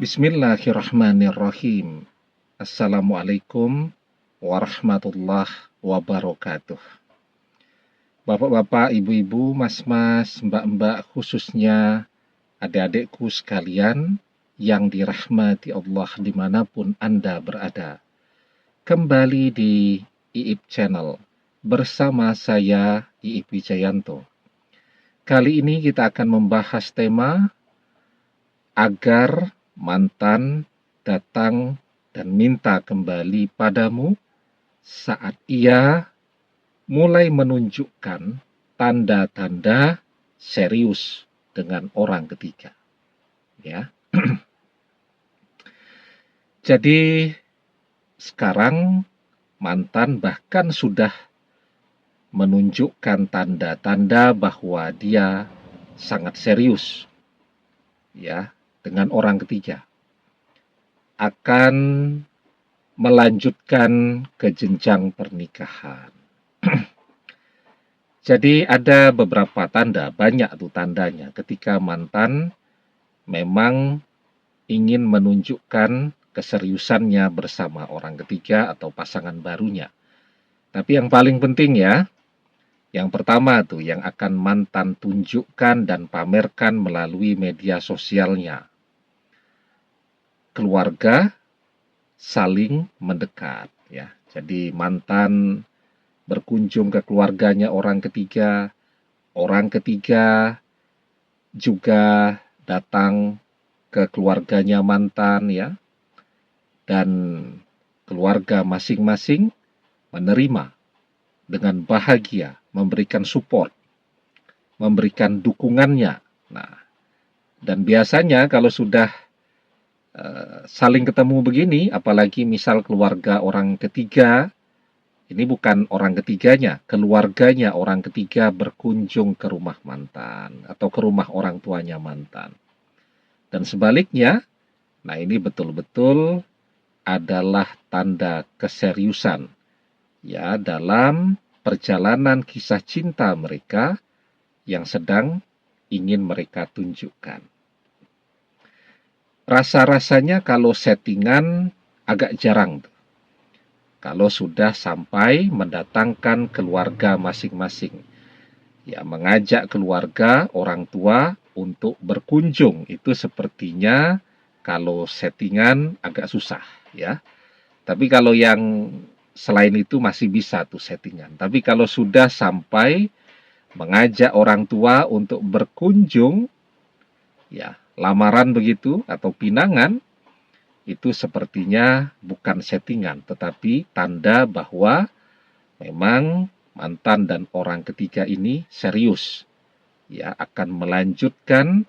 Bismillahirrahmanirrahim. Assalamualaikum warahmatullahi wabarakatuh. Bapak-bapak, ibu-ibu, mas-mas, mbak-mbak, khususnya adik-adikku sekalian yang dirahmati Allah dimanapun Anda berada. Kembali di IIP Channel bersama saya IIP Wijayanto. Kali ini kita akan membahas tema agar mantan datang dan minta kembali padamu saat ia mulai menunjukkan tanda-tanda serius dengan orang ketiga. Ya. Jadi sekarang mantan bahkan sudah menunjukkan tanda-tanda bahwa dia sangat serius ya dengan orang ketiga, akan melanjutkan ke jenjang pernikahan. Jadi ada beberapa tanda, banyak tuh tandanya ketika mantan memang ingin menunjukkan keseriusannya bersama orang ketiga atau pasangan barunya. Tapi yang paling penting ya, yang pertama tuh yang akan mantan tunjukkan dan pamerkan melalui media sosialnya. Keluarga saling mendekat ya. Jadi mantan berkunjung ke keluarganya orang ketiga juga datang ke keluarganya mantan ya. Dan keluarga masing-masing menerima dengan bahagia, memberikan support, memberikan dukungannya. Nah, dan biasanya kalau sudah saling ketemu begini, apalagi misal keluarga orang ketiga, ini bukan orang ketiganya, keluarganya orang ketiga berkunjung ke rumah mantan atau ke rumah orang tuanya mantan. Dan sebaliknya, nah ini betul-betul adalah tanda keseriusan ya dalam perjalanan kisah cinta mereka yang sedang ingin mereka tunjukkan. Rasa-rasanya kalau settingan agak jarang. Kalau sudah sampai mendatangkan keluarga masing-masing. Ya, mengajak keluarga orang tua untuk berkunjung. Itu sepertinya kalau settingan agak susah. Ya. Tapi kalau yang selain itu masih bisa tuh settingan. Tapi kalau sudah sampai mengajak orang tua untuk berkunjung, ya, lamaran begitu atau pinangan, itu sepertinya bukan settingan, tetapi tanda bahwa memang mantan dan orang ketiga ini serius, ya, akan melanjutkan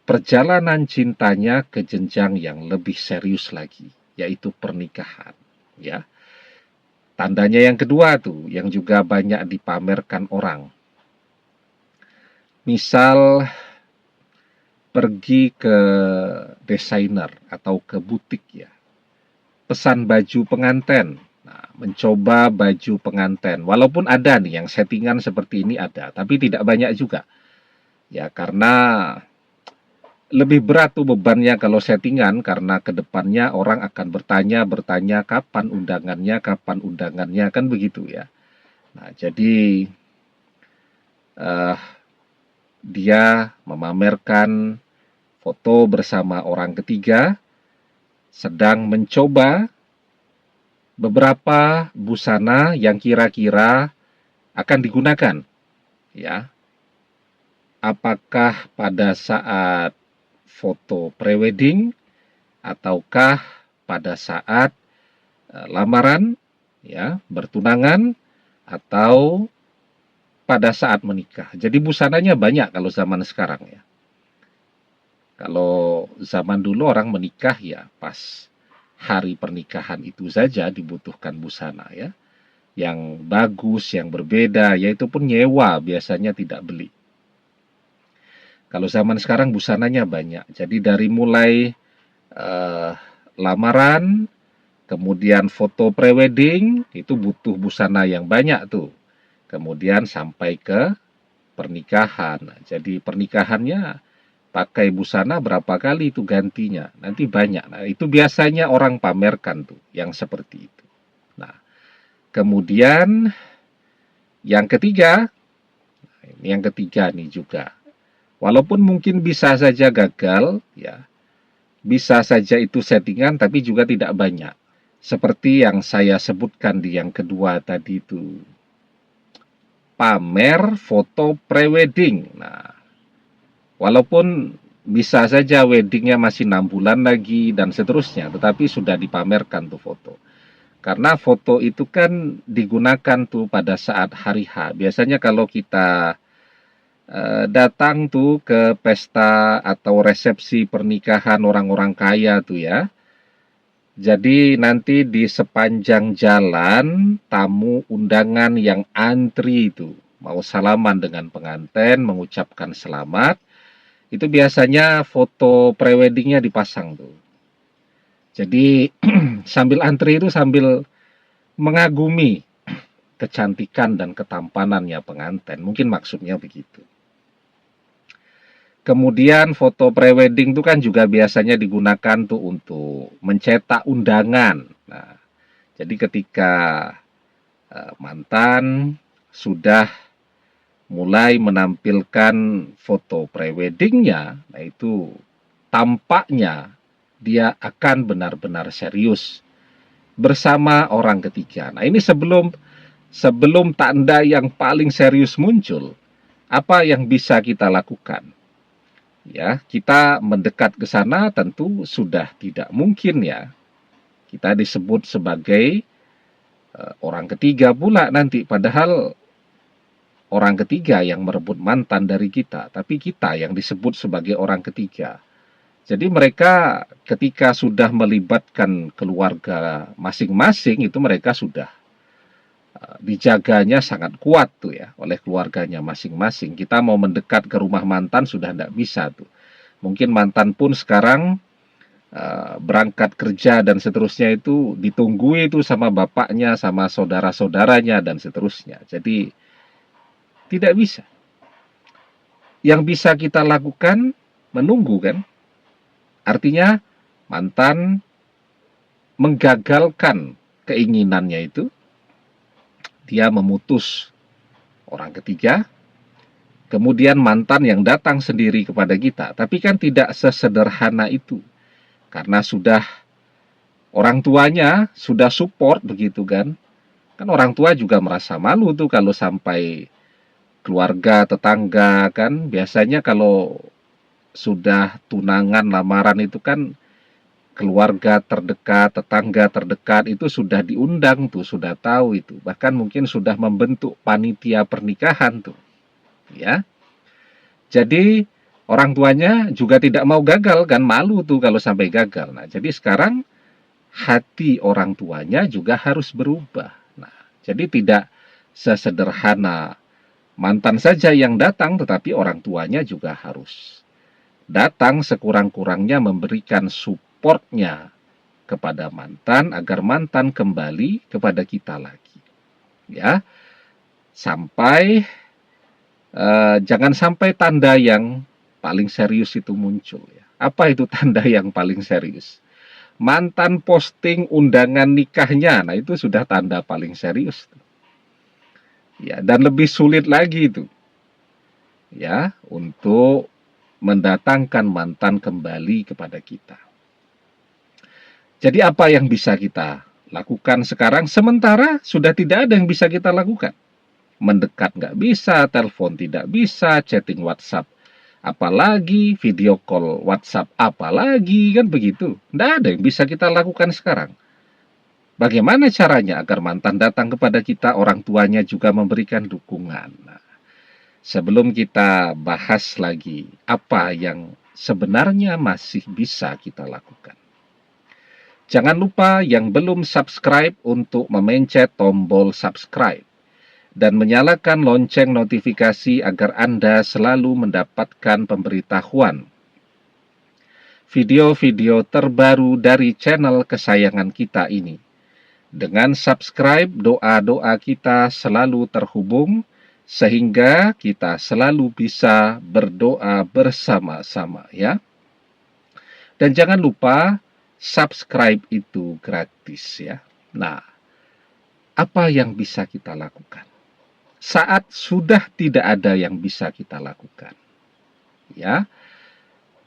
perjalanan cintanya ke jenjang yang lebih serius lagi, yaitu pernikahan, ya. Tandanya yang kedua tuh, yang juga banyak dipamerkan orang. Misal pergi ke desainer atau ke butik ya, pesan baju pengantin. Nah, mencoba baju pengantin. Walaupun ada nih yang settingan seperti ini ada, tapi tidak banyak juga. Ya, karena lebih berat tuh bebannya kalau settingan, karena kedepannya orang akan bertanya kapan undangannya, kan begitu ya. Nah, jadi dia memamerkan foto bersama orang ketiga, sedang mencoba beberapa busana yang kira-kira akan digunakan. Ya, apakah pada saat foto prewedding ataukah pada saat lamaran, ya, bertunangan, atau pada saat menikah. Jadi busananya banyak kalau zaman sekarang ya. Kalau zaman dulu orang menikah ya pas hari pernikahan itu saja dibutuhkan busana ya. Yang bagus, yang berbeda, yaitu pun nyewa, biasanya tidak beli. Kalau zaman sekarang busananya banyak. Jadi dari mulai lamaran, kemudian foto prewedding, itu butuh busana yang banyak tuh. Kemudian sampai ke pernikahan. Jadi pernikahannya pakai busana berapa kali itu gantinya, nanti banyak. Nah, itu biasanya orang pamerkan tuh, yang seperti itu. Nah, kemudian yang ketiga, ini yang ketiga nih juga. Walaupun mungkin bisa saja gagal, ya, bisa saja itu settingan, tapi juga tidak banyak. Seperti yang saya sebutkan di yang kedua tadi itu, pamer foto prewedding. Nah, walaupun bisa saja weddingnya masih 6 bulan lagi dan seterusnya, tetapi sudah dipamerkan tuh foto. Karena foto itu kan digunakan tuh pada saat hari H. Biasanya kalau kita datang tuh ke pesta atau resepsi pernikahan orang-orang kaya tuh ya. Jadi nanti di sepanjang jalan tamu undangan yang antri itu mau salaman dengan pengantin, mengucapkan selamat, itu biasanya foto preweddingnya dipasang tuh. Jadi sambil antri itu sambil mengagumi kecantikan dan ketampanannya pengantin. Mungkin maksudnya begitu. Kemudian foto prewedding itu kan juga biasanya digunakan tuh untuk mencetak undangan. Nah, jadi ketika mantan sudah mulai menampilkan foto preweddingnya, nah itu tampaknya dia akan benar-benar serius bersama orang ketiga. Nah, ini sebelum tanda yang paling serius muncul, apa yang bisa kita lakukan? Ya, kita mendekat ke sana tentu sudah tidak mungkin ya. Kita disebut sebagai orang ketiga pula nanti, padahal orang ketiga yang merebut mantan dari kita, tapi kita yang disebut sebagai orang ketiga. Jadi mereka ketika sudah melibatkan keluarga masing-masing, itu mereka sudah dijaganya sangat kuat tuh ya oleh keluarganya masing-masing. Kita mau mendekat ke rumah mantan sudah tidak bisa tuh. Mungkin mantan pun sekarang berangkat kerja dan seterusnya itu ditunggu itu sama bapaknya, sama saudara-saudaranya dan seterusnya. Jadi tidak bisa. Yang bisa kita lakukan menunggu kan. Artinya mantan menggagalkan keinginannya itu, dia memutus orang ketiga, kemudian mantan yang datang sendiri kepada kita. Tapi kan tidak sesederhana itu. Karena sudah orang tuanya sudah support begitu kan. Kan orang tua juga merasa malu tuh kalau sampai keluarga, tetangga kan. Biasanya kalau sudah tunangan, lamaran itu kan keluarga terdekat, tetangga terdekat itu sudah diundang tuh, sudah tahu itu. Bahkan mungkin sudah membentuk panitia pernikahan tuh. Ya. Jadi orang tuanya juga tidak mau gagal kan, malu tuh kalau sampai gagal. Nah, jadi sekarang hati orang tuanya juga harus berubah. Nah, jadi tidak sesederhana mantan saja yang datang, tetapi orang tuanya juga harus datang, sekurang-kurangnya memberikan supportnya kepada mantan agar mantan kembali kepada kita lagi. Ya, sampai jangan sampai tanda yang paling serius itu muncul. Ya. Apa itu tanda yang paling serius? Mantan posting undangan nikahnya, nah itu sudah tanda paling serius. Ya, dan lebih sulit lagi itu. Ya, untuk mendatangkan mantan kembali kepada kita. Jadi apa yang bisa kita lakukan sekarang? Sementara sudah tidak ada yang bisa kita lakukan. Mendekat nggak bisa, telepon tidak bisa, chatting WhatsApp apalagi, video call WhatsApp apalagi, kan begitu. Nggak ada yang bisa kita lakukan sekarang. Bagaimana caranya agar mantan datang kepada kita, orang tuanya juga memberikan dukungan? Nah, sebelum kita bahas lagi apa yang sebenarnya masih bisa kita lakukan, jangan lupa yang belum subscribe untuk memencet tombol subscribe dan menyalakan lonceng notifikasi agar Anda selalu mendapatkan pemberitahuan video-video terbaru dari channel kesayangan kita ini. Dengan subscribe, doa-doa kita selalu terhubung sehingga kita selalu bisa berdoa bersama-sama ya. Dan jangan lupa subscribe itu gratis ya. Nah, apa yang bisa kita lakukan saat sudah tidak ada yang bisa kita lakukan? Ya,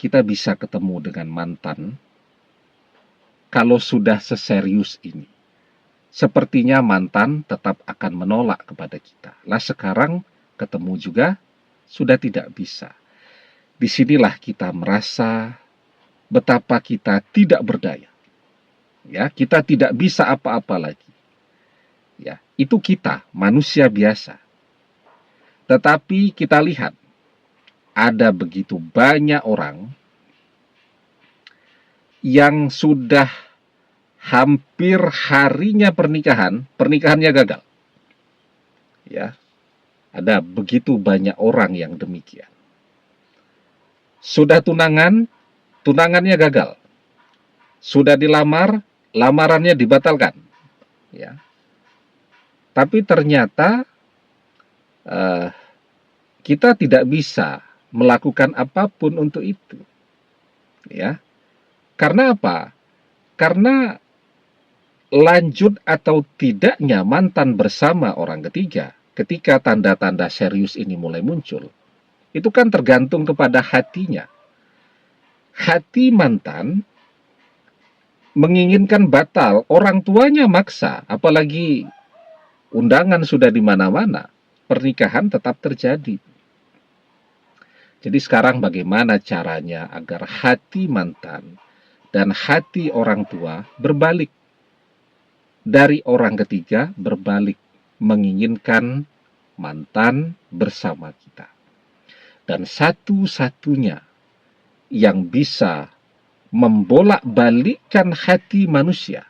kita bisa ketemu dengan mantan kalau sudah seserius ini. Sepertinya mantan tetap akan menolak kepada kita. Lah sekarang ketemu juga sudah tidak bisa. Disinilah kita merasa betapa kita tidak berdaya. Ya, kita tidak bisa apa-apa lagi. Ya, itu kita, manusia biasa. Tetapi kita lihat ada begitu banyak orang yang sudah hampir harinya pernikahannya gagal. Ya, ada begitu banyak orang yang demikian. Sudah tunangannya gagal. Sudah dilamar, lamarannya dibatalkan. Ya. Tapi ternyata kita tidak bisa melakukan apapun untuk itu. Ya. Karena apa? Karena lanjut atau tidaknya mantan bersama orang ketiga ketika tanda-tanda serius ini mulai muncul, itu kan tergantung kepada hatinya. Hati mantan menginginkan batal, orang tuanya maksa, apalagi undangan sudah di mana-mana, pernikahan tetap terjadi. Jadi sekarang bagaimana caranya agar hati mantan dan hati orang tua berbalik? Dari orang ketiga berbalik, menginginkan mantan bersama kita. Dan satu-satunya yang bisa membolak-balikkan hati manusia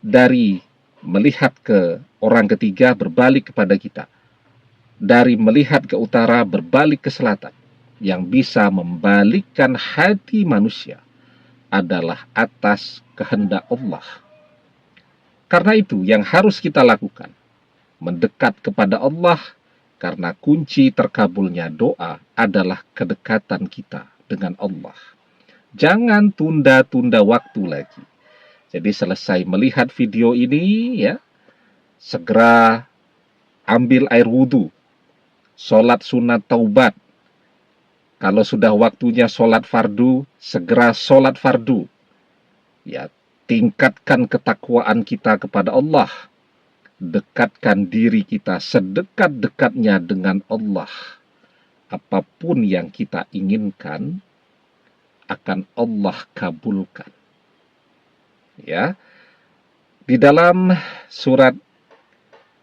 dari melihat ke orang ketiga berbalik kepada kita, dari melihat ke utara berbalik ke selatan, yang bisa membalikkan hati manusia adalah atas kehendak Allah. Karena itu yang harus kita lakukan, mendekat kepada Allah, karena kunci terkabulnya doa adalah kedekatan kita dengan Allah. Jangan tunda-tunda waktu lagi. Jadi selesai melihat video ini ya, segera ambil air wudhu, sholat sunat taubat. Kalau sudah waktunya sholat fardu, segera sholat fardu. Ya, tingkatkan ketakwaan kita kepada Allah. Dekatkan diri kita sedekat-dekatnya dengan Allah. Apapun yang kita inginkan akan Allah kabulkan. Ya. Di dalam surat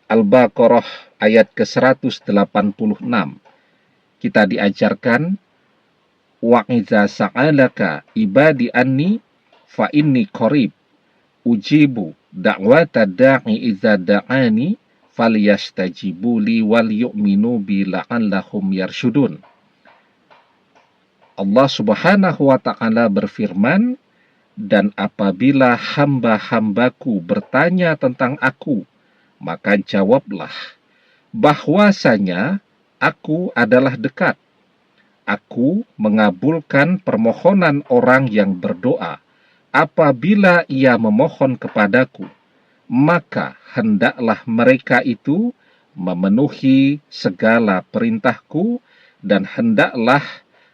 Al-Baqarah ayat ke-186 kita diajarkan wa idza sa'alaka ibadi anni fa inni qarib ujibu da'wata da'i idza da'ani falyastajibu li wal yu'minu bi la'allahum yarsyudun. Allah Subhanahu wa ta'ala berfirman, dan apabila hamba-hambaku bertanya tentang aku, maka jawablah bahwasanya aku adalah dekat. Aku mengabulkan permohonan orang yang berdoa. Apabila ia memohon kepadaku, maka hendaklah mereka itu memenuhi segala perintahku, dan hendaklah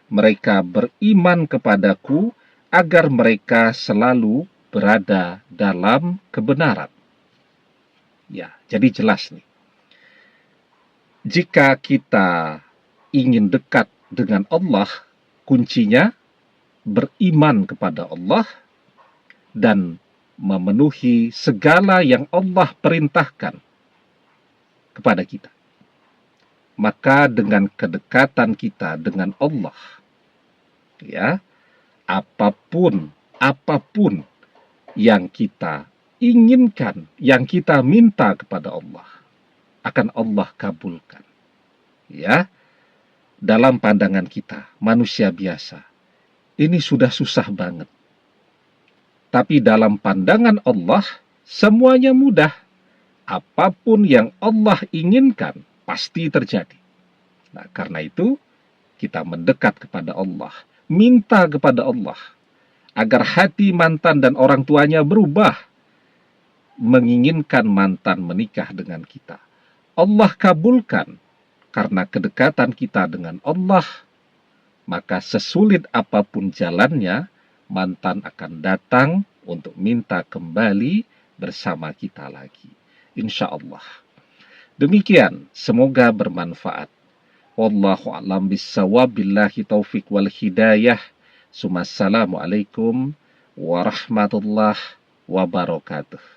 mereka beriman kepadaku agar mereka selalu berada dalam kebenaran. Ya, jadi jelas nih. Jika kita ingin dekat dengan Allah, kuncinya beriman kepada Allah dan memenuhi segala yang Allah perintahkan kepada kita. Maka dengan kedekatan kita dengan Allah, ya, apapun yang kita inginkan, yang kita minta kepada Allah, akan Allah kabulkan. Ya, dalam pandangan kita, manusia biasa, ini sudah susah banget. Tapi dalam pandangan Allah, semuanya mudah. Apapun yang Allah inginkan, pasti terjadi. Nah, karena itu kita mendekat kepada Allah, minta kepada Allah agar hati mantan dan orang tuanya berubah, menginginkan mantan menikah dengan kita. Allah kabulkan, karena kedekatan kita dengan Allah, maka sesulit apapun jalannya, mantan akan datang untuk minta kembali bersama kita lagi. Insya Allah. Demikian, semoga bermanfaat. Wallahu a'lam bissawab, billahi taufik wal hidayah. Assalamualaikum warahmatullahi wabarakatuh.